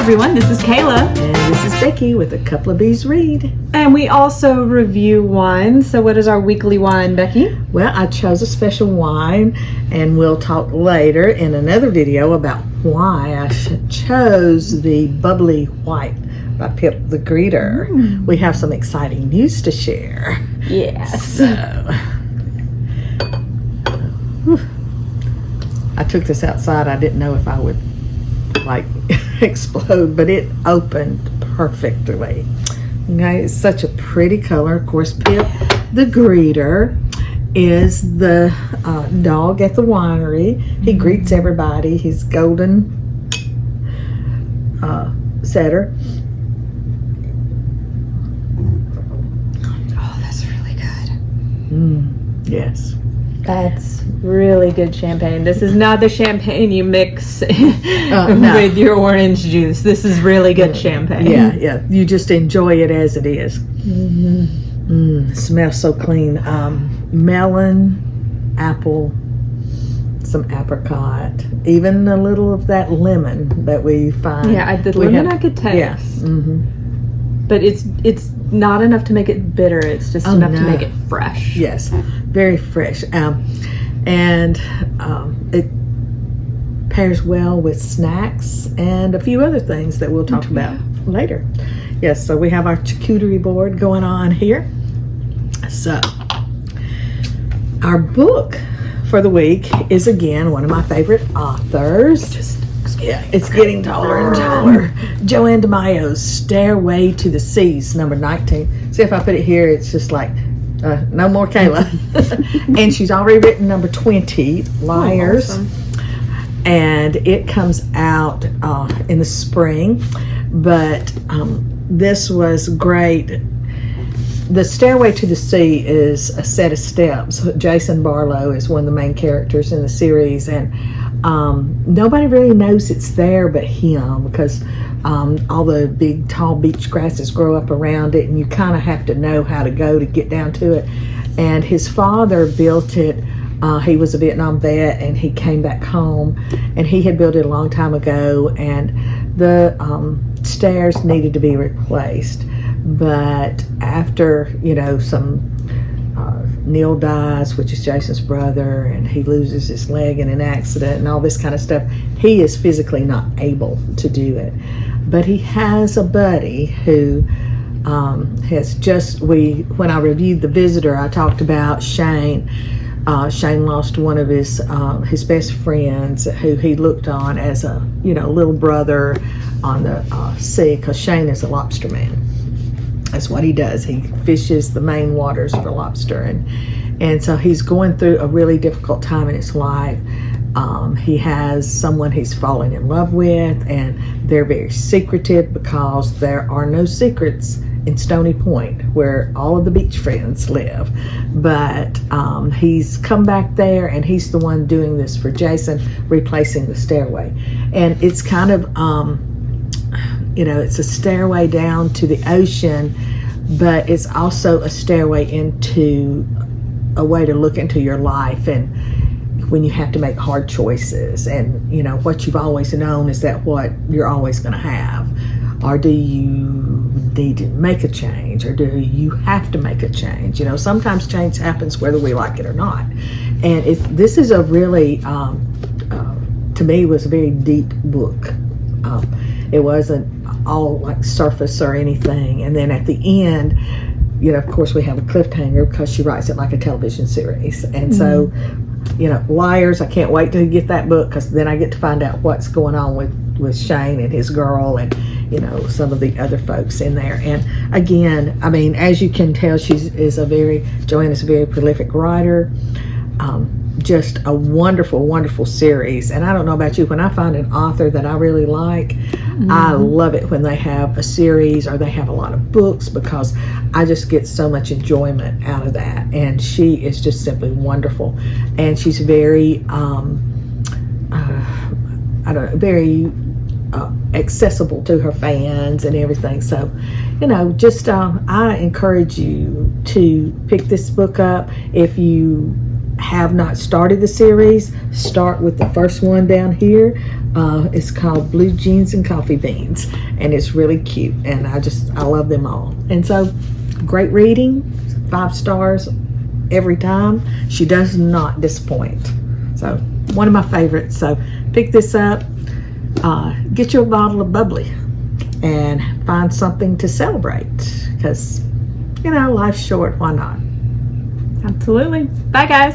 everyone, this is Kayla. And this is Becky with A Couple of Bees Read. And we also review wine. So what is our weekly wine, Becky? Well, I chose a special wine, and we'll talk later in another video about why I chose the Bubbly White by Pip the Greeter. We have some exciting news to share. Yes. I took this outside. I didn't know if I would explode, but it opened perfectly. Okay, it's such a pretty color. Of course, Pip the Greeter is the dog at the winery. He greets everybody. He's golden setter. Oh, that's really good. Yes. That's really good champagne. This is not the champagne you mix No. with your orange juice. This is really good champagne. Yeah. You just enjoy it as it is. It smells so clean. Melon, apple, some apricot, even a little of that lemon that we find. Yeah, the lemon I could taste. Yeah. But it's not enough to make it bitter. It's just enough to make it fresh. Yes, very fresh. It pairs well with snacks and a few other things that we'll talk about later. Yes, so we have our charcuterie board going on here. So our book for the week is again one of my favorite authors. It's getting taller and taller. Joanne DeMaio's Stairway to the Seas, number 19. See, if I put it here, it's just like, no more Kayla. And she's already written number 20, Liars. Awesome. And it comes out in the spring. But this was great. The Stairway to the Sea is a set of steps. Jason Barlow is one of the main characters in the series, and nobody really knows it's there but him, because all the big tall beach grasses grow up around it, and you kind of have to know how to go to get down to it. And his father built it. He was a Vietnam vet, and he came back home, and he had built it a long time ago, and the stairs needed to be replaced. But after, Neil dies, which is Jason's brother, and he loses his leg in an accident and all this kind of stuff, he is physically not able to do it. But he has a buddy who has when I reviewed The Visitor, I talked about Shane. Shane lost one of his best friends, who he looked on as a little brother on the sea, because Shane is a lobster man. That's what he does. He fishes the main waters for lobster, and so he's going through a really difficult time in his life. He has someone he's fallen in love with, and they're very secretive because there are no secrets in Stony Point, where all of the beach friends live. But he's come back there, and he's the one doing this for Jason, replacing the stairway. And it's kind of it's a stairway down to the ocean, but it's also a stairway into a way to look into your life, and when you have to make hard choices, and what you've always known is that what you're always going to have, or do you need to make a change, or do you have to make a change? Sometimes change happens whether we like it or not. And this is a really to me was a very deep book. It wasn't all like surface or anything. And then at the end, of course, we have a cliffhanger because she writes it like a television series. And so, Liars, I can't wait to get that book, because then I get to find out what's going on with Shane and his girl, and some of the other folks in there. And again, I mean, as you can tell, Joanne is a very prolific writer. Just a wonderful, wonderful series. And I don't know about you, when I find an author that I really like, I love it when they have a series or they have a lot of books, because I just get so much enjoyment out of that. And she is just simply wonderful. And she's very, very accessible to her fans and everything. So, I encourage you to pick this book up if you have not started the series, start with the first one down here. It's called Blue Jeans and Coffee Beans, and it's really cute, and I love them all. And so, great reading, 5 stars every time. She does not disappoint. So, one of my favorites. So, pick this up, get you a bottle of bubbly, and find something to celebrate, because, life's short, why not? Absolutely. Bye, guys.